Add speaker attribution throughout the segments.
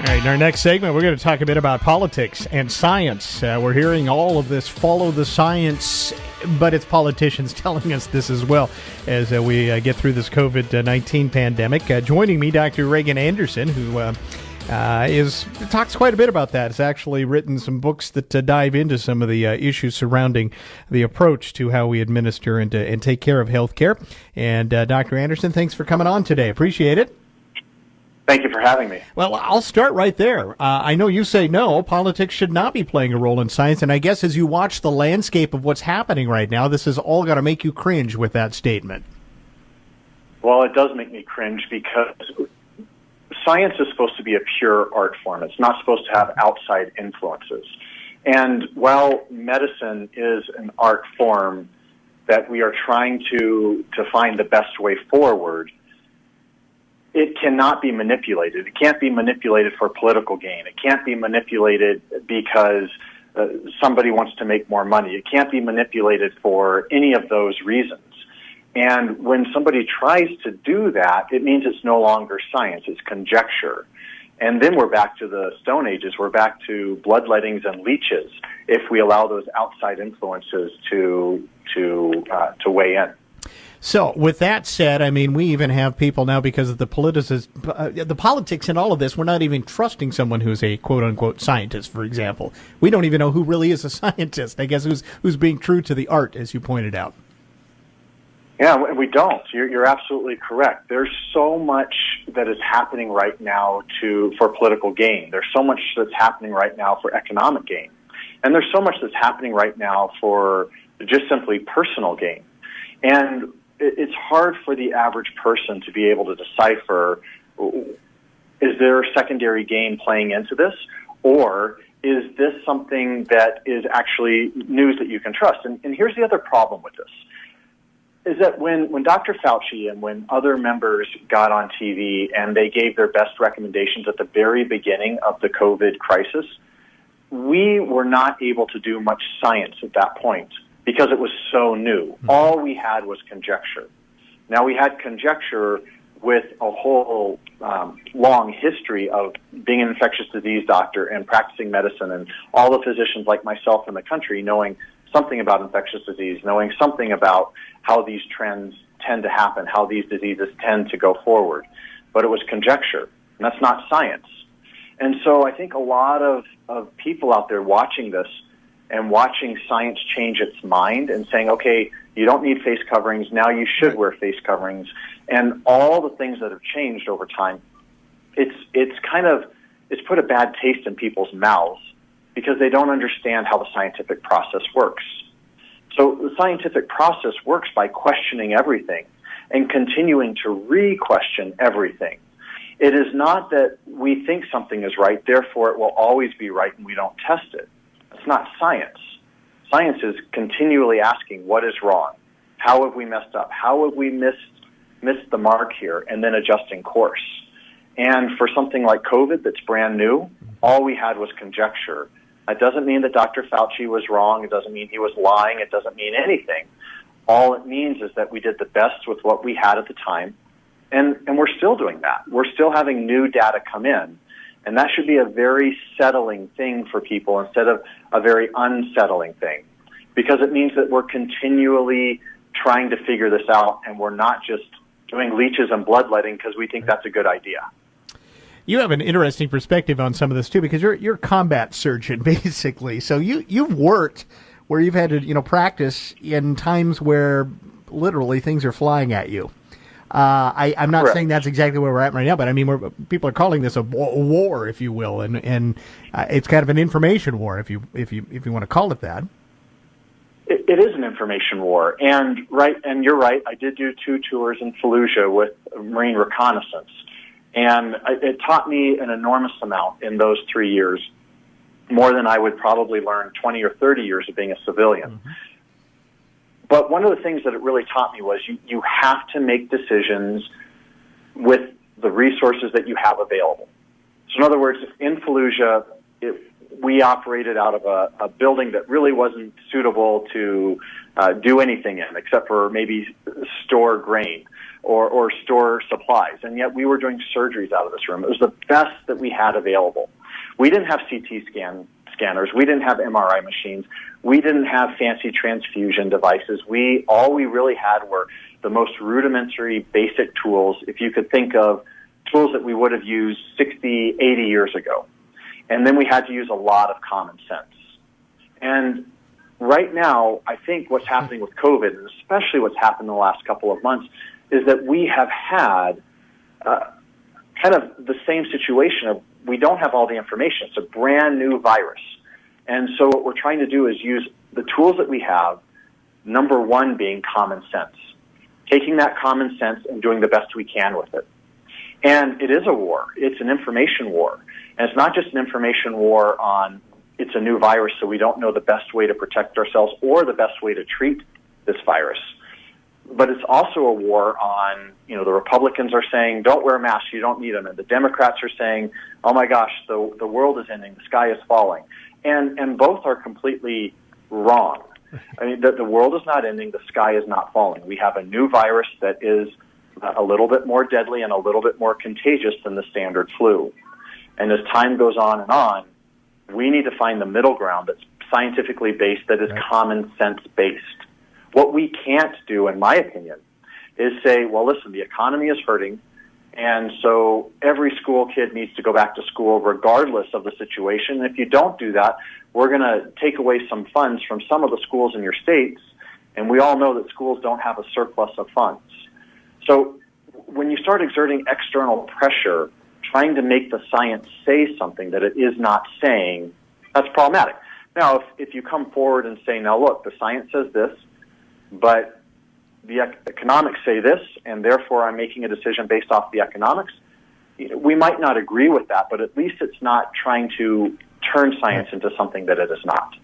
Speaker 1: All right, in our next segment, we're going to talk a bit about politics and science. We're hearing all of this follow the science, but it's politicians telling us this as well as we get through this COVID-19 pandemic. Joining me, Dr. Reagan Anderson, who talks quite a bit about that. Has actually written some books that dive into some of the issues surrounding the approach to how we administer and take care of healthcare. And Dr. Anderson, thanks for coming on today. Appreciate it.
Speaker 2: Thank you for having me.
Speaker 1: Well, I'll start right there. I know you say no, politics should not be playing a role in science, and I guess as you watch the landscape of what's happening right now, this is all got to make you cringe with that statement.
Speaker 2: Well, it does make me cringe because science is supposed to be a pure art form. It's not supposed to have outside influences. And while medicine is an art form that we are trying to find the best way forward, it cannot be manipulated. It can't be manipulated for political gain. It can't be manipulated because somebody wants to make more money. It can't be manipulated for any of those reasons. And when somebody tries to do that, it means it's no longer science, it's conjecture. And then we're back to the Stone Ages. We're back to bloodlettings and leeches if we allow those outside influences to weigh in.
Speaker 1: So, with that said, I mean, we even have people now because of the politics and all of this, we're not even trusting someone who's a quote-unquote scientist, for example. We don't even know who really is a scientist, I guess, who's being true to the art, as you pointed out.
Speaker 2: Yeah, we don't. You're absolutely correct. There's so much that is happening right now for political gain. There's so much that's happening right now for economic gain. And there's so much that's happening right now for just simply personal gain. And it's hard for the average person to be able to decipher, is there secondary gain playing into this, or is this something that is actually news that you can trust? And here's the other problem with this, is that when Dr. Fauci and when other members got on TV and they gave their best recommendations at the very beginning of the COVID crisis, we were not able to do much science at that point, because it was so new. All we had was conjecture. Now, we had conjecture with a whole long history of being an infectious disease doctor and practicing medicine, and all the physicians like myself in the country knowing something about infectious disease, knowing something about how these trends tend to happen, how these diseases tend to go forward. But it was conjecture, and that's not science. And so I think a lot of people out there watching this and watching science change its mind and saying, okay, you don't need face coverings, now you should wear face coverings, and all the things that have changed over time, it's put a bad taste in people's mouths because they don't understand how the scientific process works. So the scientific process works by questioning everything and continuing to re-question everything. It is not that we think something is right, therefore it will always be right and we don't test it. It's not science. Science is continually asking what is wrong, how have we messed up, how have we missed the mark here, and then adjusting course. And for something like COVID that's brand new, all we had was conjecture. That doesn't mean that Dr. Fauci was wrong. It doesn't mean he was lying. It doesn't mean anything. All it means is that we did the best with what we had at the time, and we're still doing that. We're still having new data come in. And that should be a very settling thing for people instead of a very unsettling thing, because it means that we're continually trying to figure this out and we're not just doing leeches and bloodletting because we think that's a good idea.
Speaker 1: You have an interesting perspective on some of this too, because you're a combat surgeon basically. So you've worked where you've had to practice in times where literally things are flying at you. I'm not saying that's exactly where we're at right now, but I mean, people are calling this a war, if you will, and it's kind of an information war, if you want to call it that.
Speaker 2: It is an information war, and you're right. I did do 2 tours in Fallujah with Marine reconnaissance, and it taught me an enormous amount in those 3 years, more than I would probably learn 20 or 30 years of being a civilian. Mm-hmm. But one of the things that it really taught me was you have to make decisions with the resources that you have available. So in other words, in Fallujah, we operated out of a building that really wasn't suitable to do anything in, except for maybe store grain or store supplies. And yet we were doing surgeries out of this room. It was the best that we had available. We didn't have CT scanners. We didn't have MRI machines. We didn't have fancy transfusion devices. All we really had were the most rudimentary, basic tools, if you could think of tools that we would have used 60, 80 years ago. And then we had to use a lot of common sense. And right now, I think what's happening with COVID, and especially what's happened in the last couple of months, is that we have had kind of the same situation of we don't have all the information. It's a brand new virus. And so what we're trying to do is use the tools that we have, number one being common sense. Taking that common sense and doing the best we can with it. And it is a war. It's an information war. And it's not just an information war on it's a new virus, so we don't know the best way to protect ourselves or the best way to treat this virus. But it's also a war on, the Republicans are saying, don't wear masks, you don't need them. And the Democrats are saying, oh my gosh, the world is ending, the sky is falling. And both are completely wrong. I mean, the world is not ending, the sky is not falling. We have a new virus that is a little bit more deadly and a little bit more contagious than the standard flu. And as time goes on, we need to find the middle ground that's scientifically based, that is common sense based. What we can't do, in my opinion, is say, well, listen, the economy is hurting, and so every school kid needs to go back to school regardless of the situation. And if you don't do that, we're going to take away some funds from some of the schools in your states, and we all know that schools don't have a surplus of funds. So when you start exerting external pressure, trying to make the science say something that it is not saying, that's problematic. Now, if you come forward and say, now look, the science says this, but the economics say this, and therefore I'm making a decision based off the economics, we might not agree with that, but at least it's not trying to turn science into something that it is not.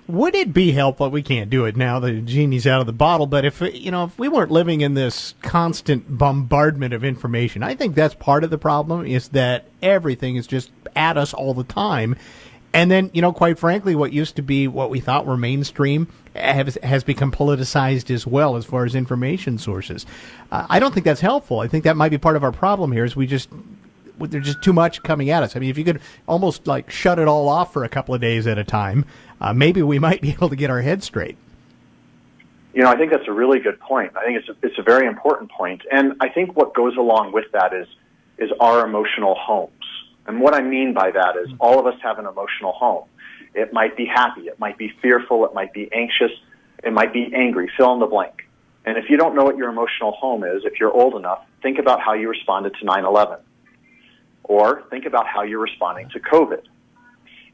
Speaker 1: Would it be helpful? We can't do it now. The genie's out of the bottle. But if we weren't living in this constant bombardment of information, I think that's part of the problem. Is that everything is just at us all the time, and then quite frankly, what used to be what we thought were mainstream has become politicized as well as far as information sources. I don't think that's helpful. I think that might be part of our problem here. Is there's just too much coming at us. I mean, if you could almost like shut it all off for a couple of days at a time, maybe we might be able to get our heads straight.
Speaker 2: I think that's a really good point. I think it's a very important point. And I think what goes along with that is our emotional homes. And what I mean by that is all of us have an emotional home. It might be happy, it might be fearful, it might be anxious, it might be angry, fill in the blank. And if you don't know what your emotional home is, if you're old enough, think about how you responded to 9/11. Or think about how you're responding to COVID.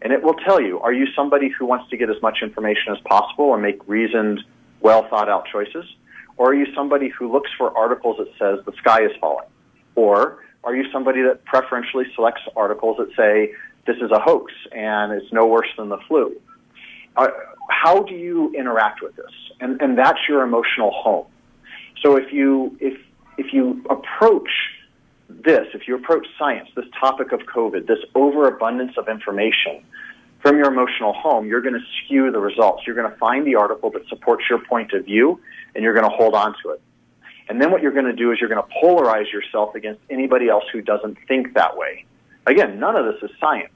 Speaker 2: And it will tell you, are you somebody who wants to get as much information as possible and make reasoned, well-thought-out choices? Or are you somebody who looks for articles that says the sky is falling? Or are you somebody that preferentially selects articles that say this is a hoax and it's no worse than the flu? How do you interact with this? And that's your emotional home. So if you approach this, if you approach science, this topic of COVID, this overabundance of information from your emotional home, you're going to skew the results. You're going to find the article that supports your point of view, and you're going to hold on to it. And then what you're going to do is you're going to polarize yourself against anybody else who doesn't think that way. Again, none of this is science.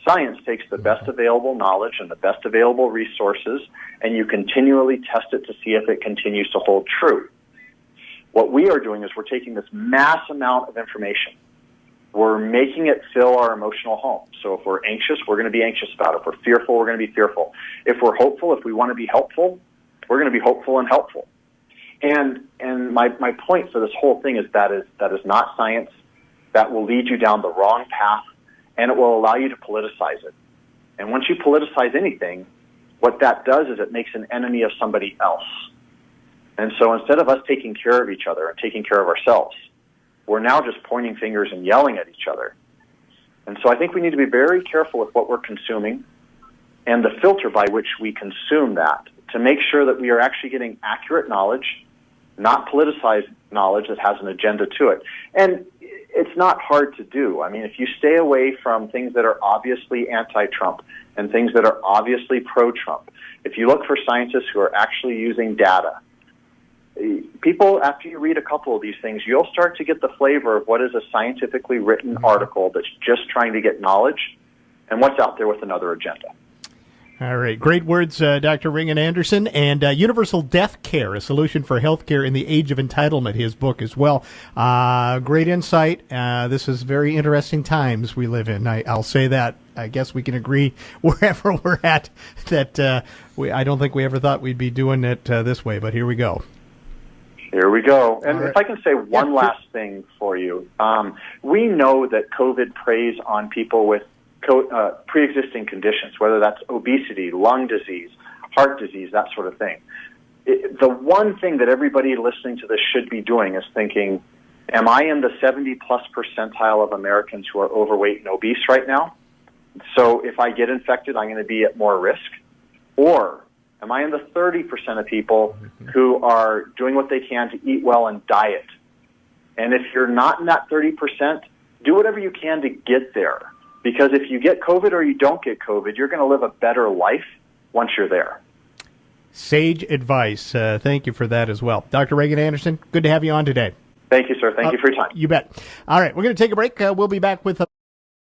Speaker 2: Science takes the best available knowledge and the best available resources, and you continually test it to see if it continues to hold true. What we are doing is we're taking this mass amount of information. We're making it fill our emotional home. So if we're anxious, we're going to be anxious about it. If we're fearful, we're going to be fearful. If we're hopeful, if we want to be helpful, we're going to be hopeful and helpful. And my point for this whole thing is that is not science. That will lead you down the wrong path, and it will allow you to politicize it. And once you politicize anything, what that does is it makes an enemy of somebody else. And so instead of us taking care of each other and taking care of ourselves, we're now just pointing fingers and yelling at each other. And so I think we need to be very careful with what we're consuming and the filter by which we consume that to make sure that we are actually getting accurate knowledge, not politicized knowledge that has an agenda to it. And It's not hard to do. I mean, if you stay away from things that are obviously anti-Trump and things that are obviously pro-Trump, if you look for scientists who are actually using data, people, after you read a couple of these things, you'll start to get the flavor of what is a scientifically written article that's just trying to get knowledge and what's out there with another agenda.
Speaker 1: All right. Great words, Dr. Ringen-Andersen. And Universal Death Care, a solution for health care in the age of entitlement, his book as well. Great insight. This is very interesting times we live in. I'll say that. I guess we can agree wherever we're at that I don't think we ever thought we'd be doing it this way, but here we go.
Speaker 2: Here we go. And if I can say one last thing for you, we know that COVID preys on people with pre-existing conditions, whether that's obesity, lung disease, heart disease, that sort of thing. The one thing that everybody listening to this should be doing is thinking, am I in the 70-plus percentile of Americans who are overweight and obese right now? So if I get infected, I'm going to be at more risk? Or am I in the 30% of people who are doing what they can to eat well and diet? And if you're not in that 30%, do whatever you can to get there. Because if you get COVID or you don't get COVID, you're going to live a better life once you're there.
Speaker 1: Sage advice. Thank you for that as well. Dr. Ringen-Andersen, good to have you on today.
Speaker 2: Thank you, sir. Thank you for your time.
Speaker 1: You bet. All right, we're going to take a break. We'll be back with